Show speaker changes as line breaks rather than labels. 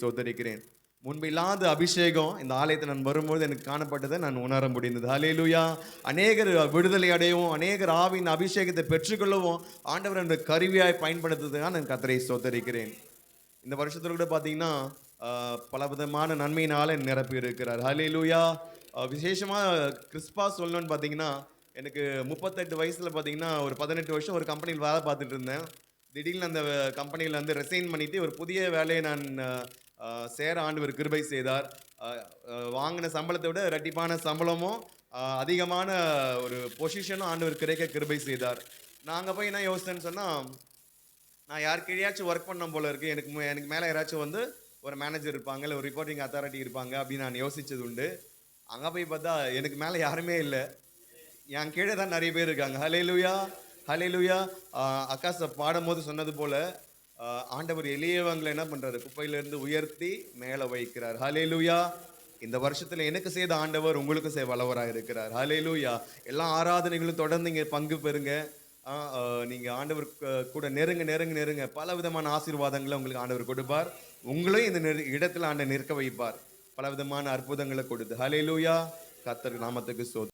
சோதரிக்கிறேன். முன்பு இல்லாத அபிஷேகம் இந்த ஆலயத்தில் நான் வரும்போது எனக்கு காணப்பட்டதை நான் உணர முடிந்தது. ஹல்லேலூயா. அநேகர் விடுதலை அடையவும், அநேகர் ஆவியின் அபிஷேகத்தை பெற்றுக்கொள்ளவும் ஆண்டவர் அந்த கருவியாய் பயன்படுத்துறதுக்காக நான் கர்த்தரை சோதரிக்கிறேன். இந்த வருஷத்துல கூட பார்த்தீங்கன்னா பல விதமான நன்மையினால நிரப்பி இருக்கிறார். ஹல்லேலூயா. விசேஷமா கிறிஸ்பாஸ் சொல்லணும்னு பார்த்தீங்கன்னா, எனக்கு 38 வயசுல பார்த்தீங்கன்னா ஒரு 18 வருஷம் ஒரு கம்பெனியில் வேலை பார்த்துட்டு இருந்தேன். திடீர்னு அந்த கம்பெனியில் வந்து ரெசைன் பண்ணிட்டு ஒரு புதிய வேலையை நான் சேர ஆண்டவர் கிருபை செய்தார். வாங்கின சம்பளத்தை விட இரட்டிப்பான சம்பளமும் அதிகமான ஒரு பொசிஷனும் ஆண்டவர் கிடைக்க கிருபை செய்தார். நாங்கள் போய் என்ன யோசிச்சேன்னு சொன்னால், நான் யாருக்கையாச்சும் ஒர்க் பண்ண போல இருக்கு, எனக்கு மேலே யாராச்சும் வந்து ஒரு மேனேஜர் இருப்பாங்க, இல்லை ஒரு ரிப்போர்ட்டிங் அத்தாரிட்டி இருப்பாங்க அப்படின்னு நான் யோசித்தது உண்டு. அங்கே போய் பார்த்தா எனக்கு மேலே யாருமே இல்லை, என் கீழே தான் நிறைய பேர் இருக்காங்க. ஹல்லேலூயா, ஹல்லேலூயா. அக்கா பாடும்போது சொன்னது போல ஆண்டவர் எளியவங்களை என்ன பண்றாரு, குப்பையிலிருந்து உயர்த்தி மேலே வைக்கிறார். ஹல்லேலூயா. இந்த வருஷத்துல எனக்கு செய்த ஆண்டவர் உங்களுக்கு செய்ய வல்லவராக இருக்கிறார். ஹல்லேலூயா. எல்லா ஆராதனைகளும் தொடர்ந்து இங்கே பங்கு பெறுங்க. நீங்க ஆண்டவர் கூட நெருங்க நெருங்க நெருங்க பல விதமான ஆசீர்வாதங்களை உங்களுக்கு ஆண்டவர் கொடுப்பார். உங்களையும் இந்த இடத்துல ஆண்டவர் நிற்க வைப்பார், பல விதமான அற்புதங்களை கொடுத்து. ஹல்லேலூயா. கர்த்தர் நாமத்துக்கு ஸ்தோத்திரம்.